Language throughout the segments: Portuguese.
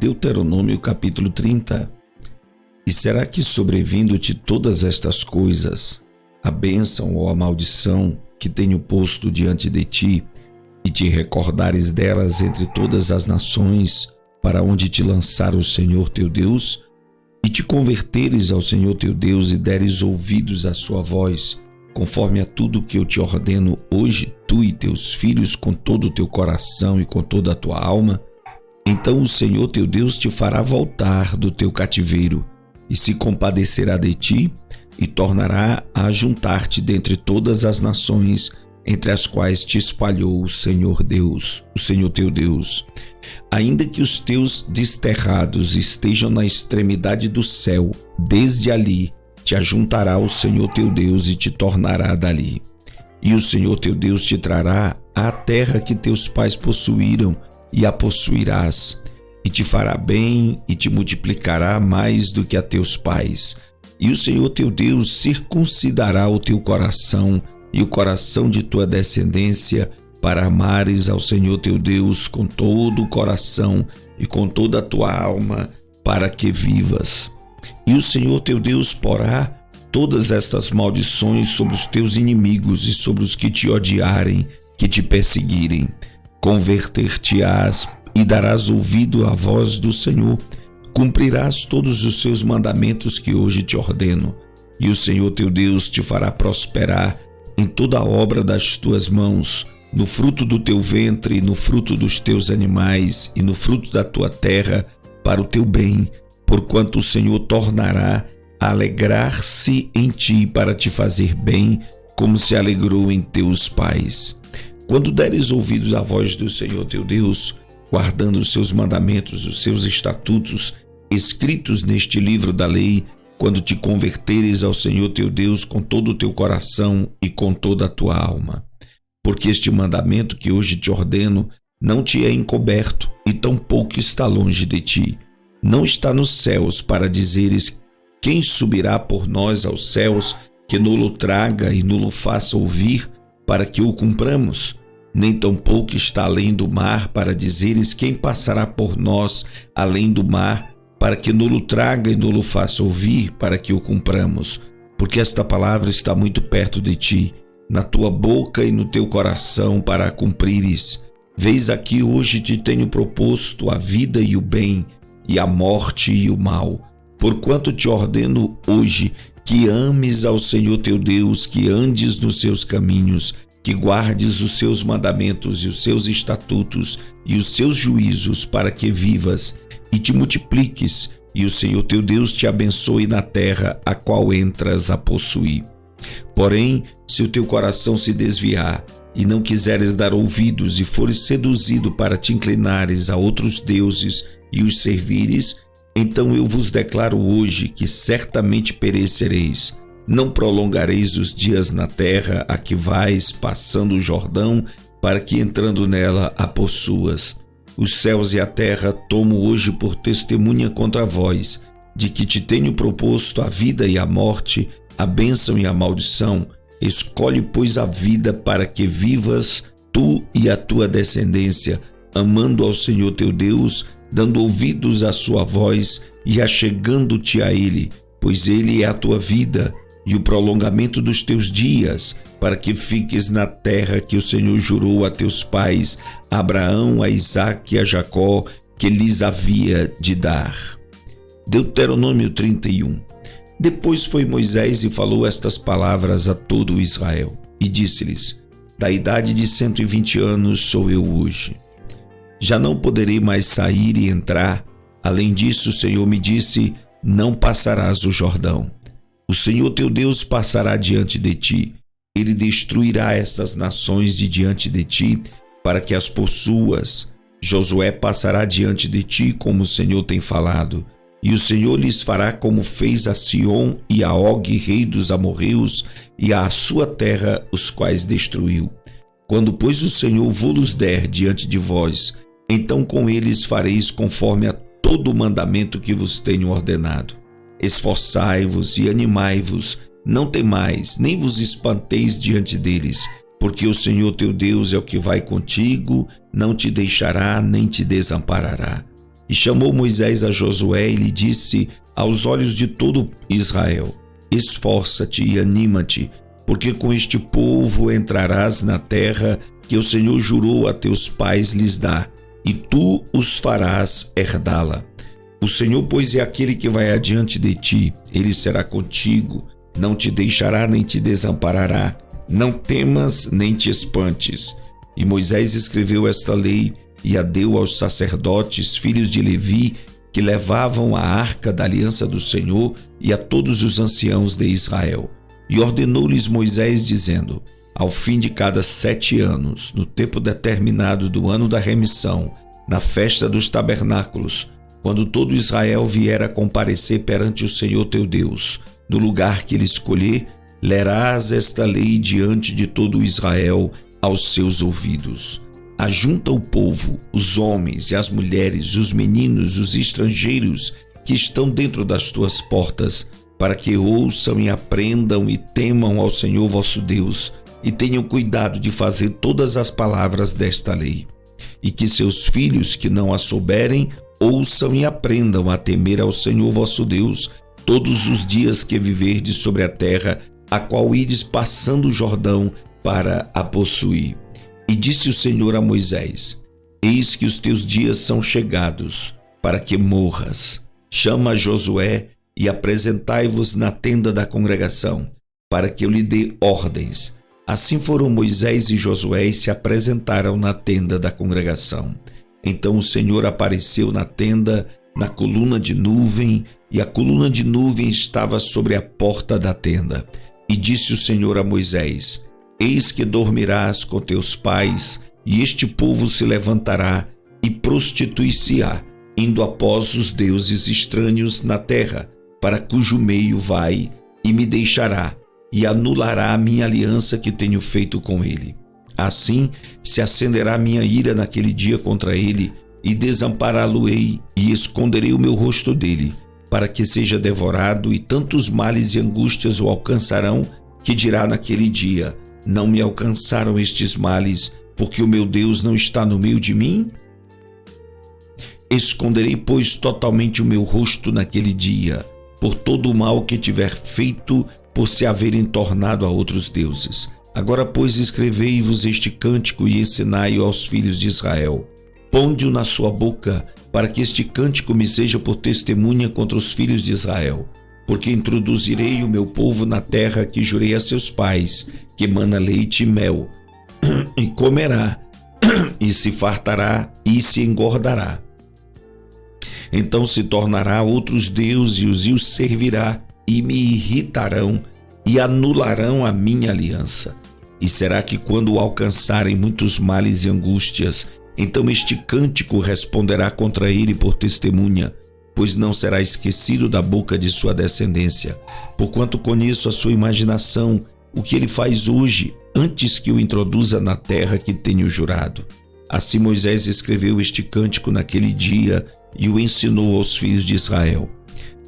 Deuteronômio capítulo 30. E será que sobrevindo-te todas estas coisas, a bênção ou a maldição que tenho posto diante de ti, e te recordares delas entre todas as nações, para onde te lançar o Senhor teu Deus, e te converteres ao Senhor teu Deus e deres ouvidos à sua voz, conforme a tudo que eu te ordeno hoje, tu e teus filhos, com todo o teu coração e com toda a tua alma, então o Senhor teu Deus te fará voltar do teu cativeiro, e se compadecerá de ti, e tornará a juntar-te dentre todas as nações, entre as quais te espalhou o Senhor Deus, o Senhor teu Deus. Ainda que os teus desterrados estejam na extremidade do céu, desde ali te ajuntará o Senhor teu Deus e te tornará dali. E o Senhor teu Deus te trará à terra que teus pais possuíram, e a possuirás, e te fará bem e te multiplicará mais do que a teus pais. E o Senhor teu Deus circuncidará o teu coração e o coração de tua descendência, para amares ao Senhor teu Deus com todo o coração e com toda a tua alma, para que vivas. E o Senhor teu Deus porá todas estas maldições sobre os teus inimigos e sobre os que te odiarem, que te perseguirem. Converter-te-ás e darás ouvido à voz do Senhor. Cumprirás todos os seus mandamentos que hoje te ordeno. E o Senhor teu Deus te fará prosperar em toda a obra das tuas mãos, no fruto do teu ventre, no fruto dos teus animais e no fruto da tua terra, para o teu bem, porquanto o Senhor tornará a alegrar-se em ti para te fazer bem, como se alegrou em teus pais. Quando deres ouvidos à voz do Senhor teu Deus, guardando os seus mandamentos, os seus estatutos, escritos neste livro da lei, quando te converteres ao Senhor teu Deus com todo o teu coração e com toda a tua alma. Porque este mandamento que hoje te ordeno não te é encoberto e tampouco está longe de ti. Não está nos céus para dizeres: quem subirá por nós aos céus, que nulo traga e nulo faça ouvir, para que o cumpramos? Nem tampouco está além do mar para dizeres: quem passará por nós além do mar, para que nulo traga e nulo faça ouvir, para que o cumpramos. Porque esta palavra está muito perto de ti, na tua boca e no teu coração, para a cumprires. Vês aqui hoje te tenho proposto a vida e o bem, e a morte e o mal. Porquanto te ordeno hoje que ames ao Senhor teu Deus, que andes nos seus caminhos, que guardes os seus mandamentos e os seus estatutos e os seus juízos, para que vivas e te multipliques, e o Senhor teu Deus te abençoe na terra a qual entras a possuir. Porém, se o teu coração se desviar e não quiseres dar ouvidos e fores seduzido para te inclinares a outros deuses e os servires, então eu vos declaro hoje que certamente perecereis. Não prolongareis os dias na terra a que vais passando o Jordão, para que entrando nela a possuas. Os céus e a terra tomo hoje por testemunha contra vós, de que te tenho proposto a vida e a morte, a bênção e a maldição. Escolhe, pois, a vida para que vivas, tu e a tua descendência, amando ao Senhor teu Deus, dando ouvidos à sua voz e achegando-te a Ele, pois Ele é a tua vida e o prolongamento dos teus dias, para que fiques na terra que o Senhor jurou a teus pais, a Abraão, a Isaque e a Jacó, que lhes havia de dar. Deuteronômio 31. Depois foi Moisés e falou estas palavras a todo Israel, e disse-lhes: da idade de 120 anos sou eu hoje. Já não poderei mais sair e entrar. Além disso, o Senhor me disse: não passarás o Jordão. O Senhor teu Deus passará diante de ti. Ele destruirá estas nações de diante de ti, para que as possuas. Josué passará diante de ti, como o Senhor tem falado. E o Senhor lhes fará como fez a Sion e a Og, rei dos amorreus, e à sua terra, os quais destruiu. Quando, pois, o Senhor vos der diante de vós, então com eles fareis conforme a todo o mandamento que vos tenho ordenado. Esforçai-vos e animai-vos, não temais, nem vos espanteis diante deles, porque o Senhor teu Deus é o que vai contigo, não te deixará nem te desamparará. E chamou Moisés a Josué e lhe disse aos olhos de todo Israel: esforça-te e anima-te, porque com este povo entrarás na terra que o Senhor jurou a teus pais lhes dar, e tu os farás herdá-la. O Senhor, pois, é aquele que vai adiante de ti, ele será contigo, não te deixará nem te desamparará. Não temas nem te espantes. E Moisés escreveu esta lei e a deu aos sacerdotes, filhos de Levi, que levavam a arca da aliança do Senhor, e a todos os anciãos de Israel. E ordenou-lhes Moisés, dizendo: ao fim de cada 7 anos, no tempo determinado do ano da remissão, na festa dos tabernáculos, quando todo Israel vier a comparecer perante o Senhor teu Deus, no lugar que ele escolher, lerás esta lei diante de todo Israel aos seus ouvidos. Ajunta o povo, os homens e as mulheres, os meninos, os estrangeiros que estão dentro das tuas portas, para que ouçam e aprendam e temam ao Senhor vosso Deus, e tenham cuidado de fazer todas as palavras desta lei. E que seus filhos que não a souberem, ouçam e aprendam a temer ao Senhor vosso Deus, todos os dias que viverdes sobre a terra, a qual ides passando o Jordão para a possuir. E disse o Senhor a Moisés: eis que os teus dias são chegados, para que morras. Chama Josué e apresentai-vos na tenda da congregação, para que eu lhe dê ordens. Assim foram Moisés e Josué e se apresentaram na tenda da congregação. Então o Senhor apareceu na tenda, na coluna de nuvem, e a coluna de nuvem estava sobre a porta da tenda. E disse o Senhor a Moisés: eis que dormirás com teus pais, e este povo se levantará e prostituir-se-á, indo após os deuses estranhos na terra, para cujo meio vai, e me deixará, e anulará a minha aliança que tenho feito com ele. Assim se acenderá minha ira naquele dia contra ele, e desampará-lo-ei, e esconderei o meu rosto dele, para que seja devorado, e tantos males e angústias o alcançarão, que dirá naquele dia: não me alcançaram estes males, porque o meu Deus não está no meio de mim? Esconderei, pois, totalmente o meu rosto naquele dia, por todo o mal que tiver feito, por se haverem tornado a outros deuses. Agora, pois, escrevei-vos este cântico e ensinai-o aos filhos de Israel. Ponde-o na sua boca, para que este cântico me seja por testemunha contra os filhos de Israel. Porque introduzirei o meu povo na terra que jurei a seus pais, que mana leite e mel, e comerá, e se fartará, e se engordará. Então se tornará outros deuses e os servirá, e me irritarão, e anularão a minha aliança. E será que quando o alcançarem muitos males e angústias, então este cântico responderá contra ele por testemunha, pois não será esquecido da boca de sua descendência, porquanto conheço a sua imaginação, o que ele faz hoje, antes que o introduza na terra que tenho jurado. Assim Moisés escreveu este cântico naquele dia e o ensinou aos filhos de Israel.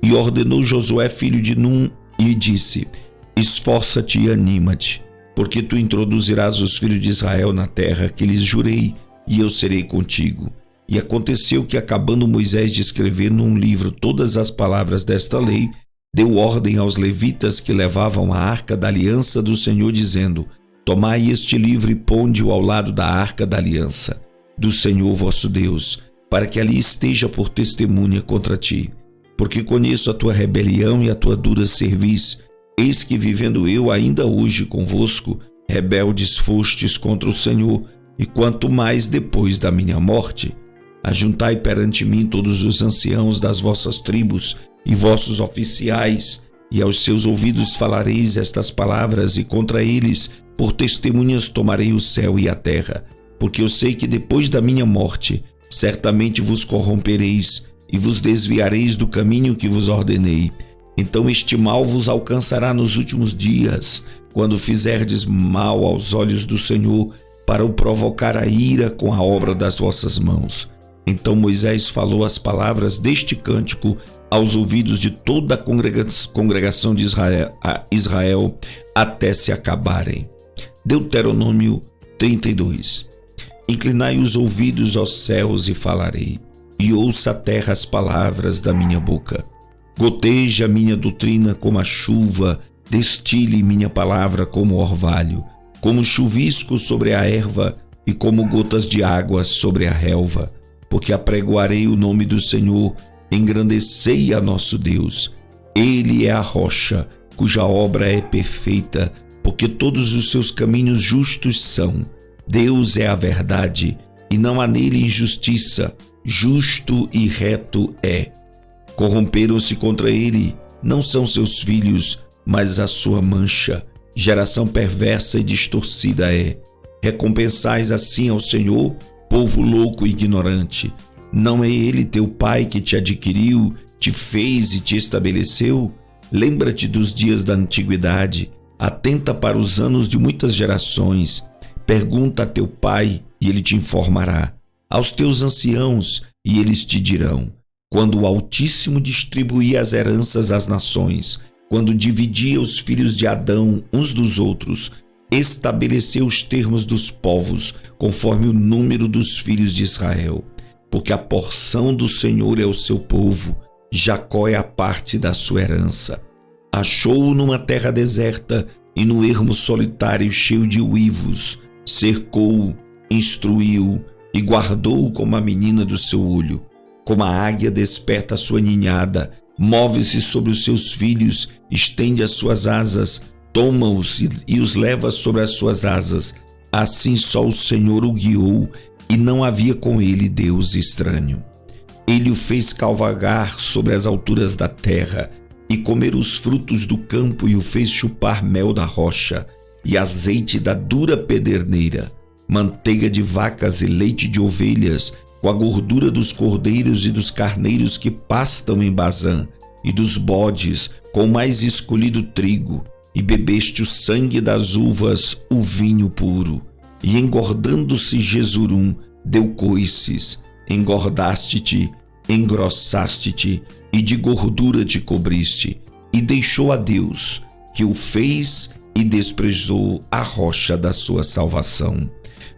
E ordenou Josué, filho de Num, e disse: esforça-te e anima-te, porque tu introduzirás os filhos de Israel na terra que lhes jurei, e eu serei contigo. E aconteceu que, acabando Moisés de escrever num livro todas as palavras desta lei, deu ordem aos levitas que levavam a arca da aliança do Senhor, dizendo: tomai este livro e ponde-o ao lado da arca da aliança do Senhor vosso Deus, para que ali esteja por testemunha contra ti. Porque conheço a tua rebelião e a tua dura cerviz. Eis que, vivendo eu ainda hoje convosco, rebeldes fostes contra o Senhor, e quanto mais depois da minha morte. Ajuntai perante mim todos os anciãos das vossas tribos e vossos oficiais, e aos seus ouvidos falareis estas palavras, e contra eles, por testemunhas, tomarei o céu e a terra. Porque eu sei que depois da minha morte, certamente vos corrompereis, e vos desviareis do caminho que vos ordenei. Então este mal vos alcançará nos últimos dias, quando fizerdes mal aos olhos do Senhor, para o provocar a ira com a obra das vossas mãos. Então Moisés falou as palavras deste cântico aos ouvidos de toda a congregação de Israel até se acabarem. Deuteronômio 32. Inclinai os ouvidos aos céus e falarei, e ouça a terra as palavras da minha boca. Goteje a minha doutrina como a chuva, destile minha palavra como orvalho, como chuvisco sobre a erva e como gotas de água sobre a relva. Porque apregoarei o nome do Senhor, engrandecei a nosso Deus. Ele é a rocha, cuja obra é perfeita, porque todos os seus caminhos justos são. Deus é a verdade, e não há nele injustiça. Justo e reto é. Corromperam-se contra ele, não são seus filhos, mas a sua mancha. Geração perversa e distorcida é. Recompensais assim ao Senhor, povo louco e ignorante. Não é ele teu pai que te adquiriu, te fez e te estabeleceu? Lembra-te dos dias da antiguidade, atenta para os anos de muitas gerações. Pergunta a teu pai e ele te informará, aos teus anciãos e eles te dirão. Quando o Altíssimo distribuía as heranças às nações, quando dividia os filhos de Adão uns dos outros, estabeleceu os termos dos povos, conforme o número dos filhos de Israel. Porque a porção do Senhor é o seu povo, Jacó é a parte da sua herança. Achou-o numa terra deserta e no ermo solitário cheio de uivos. Cercou-o, instruiu-o e guardou-o como a menina do seu olho. Como a águia desperta a sua ninhada, move-se sobre os seus filhos, estende as suas asas, toma-os e os leva sobre as suas asas. Assim só o Senhor o guiou, e não havia com ele Deus estranho. Ele o fez cavalgar sobre as alturas da terra, e comer os frutos do campo, e o fez chupar mel da rocha, e azeite da dura pederneira, manteiga de vacas e leite de ovelhas, com a gordura dos cordeiros e dos carneiros que pastam em Bazã, e dos bodes, com o mais escolhido trigo, e bebeste o sangue das uvas, o vinho puro. E engordando-se Jesurum, deu coices, engordaste-te, engrossaste-te, e de gordura te cobriste, e deixou a Deus, que o fez e desprezou a rocha da sua salvação.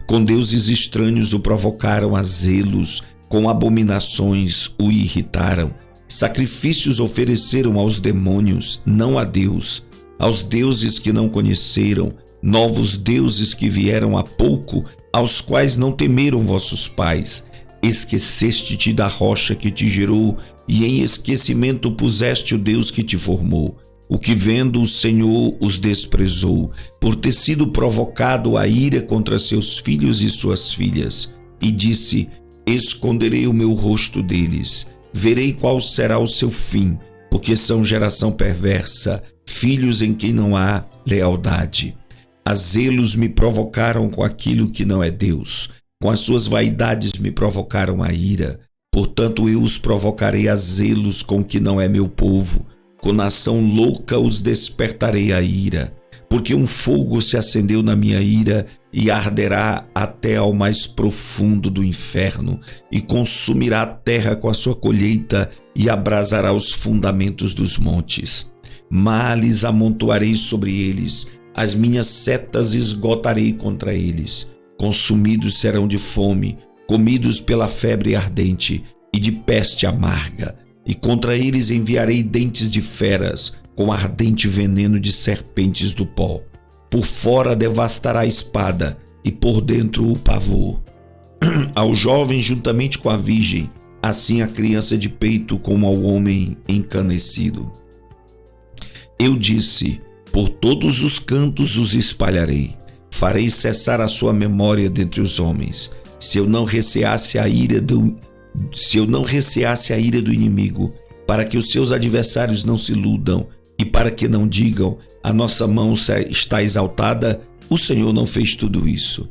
Com deuses estranhos o provocaram a zelos, com abominações o irritaram. Sacrifícios ofereceram aos demônios, não a Deus, aos deuses que não conheceram, novos deuses que vieram há pouco, aos quais não temeram vossos pais. Esqueceste-te da rocha que te gerou, e em esquecimento puseste o Deus que te formou. O que vendo o Senhor os desprezou, por ter sido provocado a ira contra seus filhos e suas filhas. E disse, esconderei o meu rosto deles, verei qual será o seu fim, porque são geração perversa, filhos em quem não há lealdade. A zelos me provocaram com aquilo que não é Deus, com as suas vaidades me provocaram a ira. Portanto eu os provocarei a zelos com o que não é meu povo. Com nação louca os despertarei a ira, porque um fogo se acendeu na minha ira e arderá até ao mais profundo do inferno, e consumirá a terra com a sua colheita e abrasará os fundamentos dos montes. Males amontoarei sobre eles, as minhas setas esgotarei contra eles. Consumidos serão de fome, comidos pela febre ardente e de peste amarga. E contra eles enviarei dentes de feras, com ardente veneno de serpentes do pó. Por fora devastará a espada, e por dentro o pavor. Ao jovem juntamente com a virgem, assim a criança de peito como ao homem encanecido. Eu disse, por todos os cantos os espalharei. Farei cessar a sua memória dentre os homens. Se eu não receasse a ira do inimigo, para que os seus adversários não se iludam e para que não digam, a nossa mão está exaltada, o Senhor não fez tudo isso.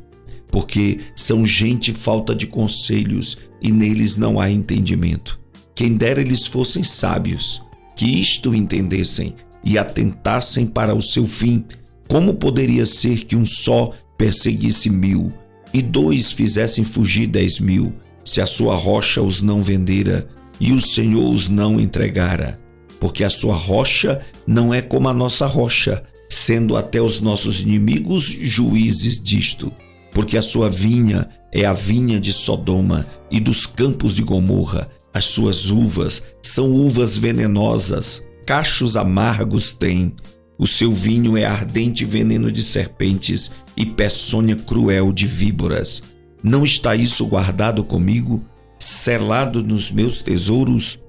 Porque são gente falta de conselhos e neles não há entendimento. Quem dera eles fossem sábios, que isto entendessem e atentassem para o seu fim. Como poderia ser que um só perseguisse 1000 e 2 fizessem fugir 10.000, se a sua rocha os não vendera e o Senhor os não entregara? Porque a sua rocha não é como a nossa rocha, sendo até os nossos inimigos juízes disto. Porque a sua vinha é a vinha de Sodoma e dos campos de Gomorra. As suas uvas são uvas venenosas, cachos amargos tem. O seu vinho é ardente veneno de serpentes e peçonha cruel de víboras. Não está isso guardado comigo, selado nos meus tesouros?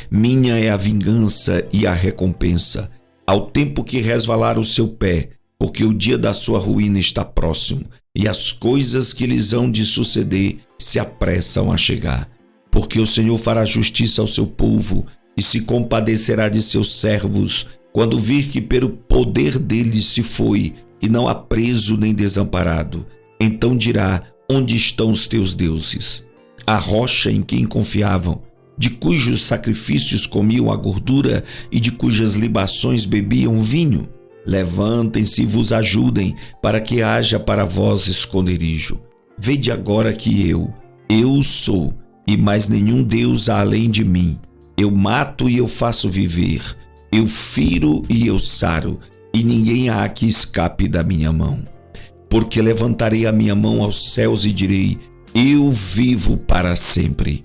Minha é a vingança e a recompensa, ao tempo que resvalar o seu pé, porque o dia da sua ruína está próximo, e as coisas que lhes hão de suceder se apressam a chegar. Porque o Senhor fará justiça ao seu povo e se compadecerá de seus servos, quando vir que pelo poder deles se foi, e não há preso nem desamparado. Então dirá: onde estão os teus deuses? A rocha em quem confiavam, de cujos sacrifícios comiam a gordura e de cujas libações bebiam vinho. Levantem-se e vos ajudem, para que haja para vós esconderijo. Vede agora que eu sou, e mais nenhum Deus há além de mim. Eu mato e eu faço viver, eu firo e eu saro, e ninguém há que escape da minha mão. Porque levantarei a minha mão aos céus e direi: eu vivo para sempre.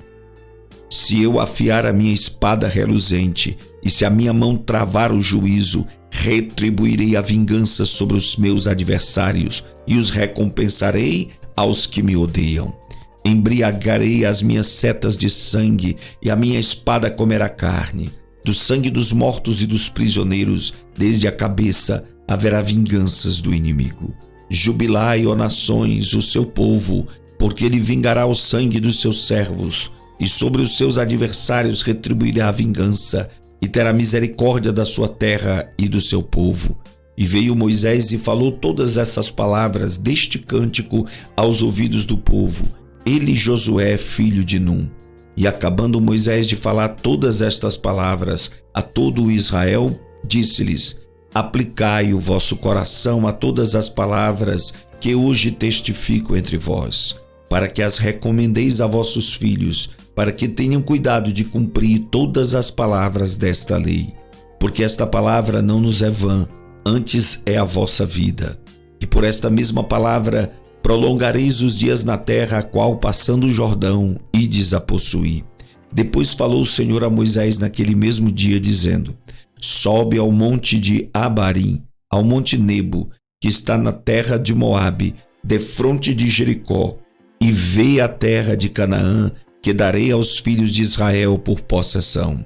Se eu afiar a minha espada reluzente, e se a minha mão travar o juízo, retribuirei a vingança sobre os meus adversários, e os recompensarei aos que me odeiam. Embriagarei as minhas setas de sangue, e a minha espada comerá carne. Do sangue dos mortos e dos prisioneiros, desde a cabeça, haverá vinganças do inimigo. Jubilai, ó nações, o seu povo, porque ele vingará o sangue dos seus servos, e sobre os seus adversários retribuirá a vingança, e terá misericórdia da sua terra e do seu povo. E veio Moisés e falou todas essas palavras deste cântico aos ouvidos do povo, ele Josué, filho de Num. E acabando Moisés de falar todas estas palavras a todo o Israel, disse-lhes: aplicai o vosso coração a todas as palavras que hoje testifico entre vós, para que as recomendeis a vossos filhos, para que tenham cuidado de cumprir todas as palavras desta lei. Porque esta palavra não nos é vã, antes é a vossa vida. E por esta mesma palavra prolongareis os dias na terra, a qual, passando o Jordão, ides a possuir. Depois falou o Senhor a Moisés naquele mesmo dia, dizendo: sobe ao monte de Abarim, ao monte Nebo, que está na terra de Moabe, defronte de Jericó, e vê a terra de Canaã, que darei aos filhos de Israel por possessão.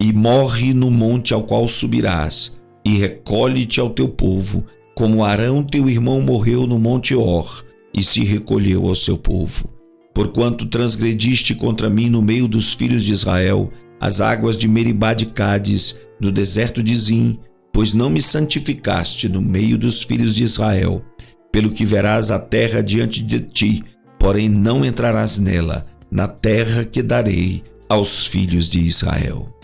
E morre no monte ao qual subirás, e recolhe-te ao teu povo, como Arão teu irmão morreu no monte Hor, e se recolheu ao seu povo. Porquanto transgrediste contra mim no meio dos filhos de Israel, as águas de Meribá de Cádiz, no deserto de Zim, pois não me santificaste no meio dos filhos de Israel. Pelo que verás a terra diante de ti, porém não entrarás nela, na terra que darei aos filhos de Israel.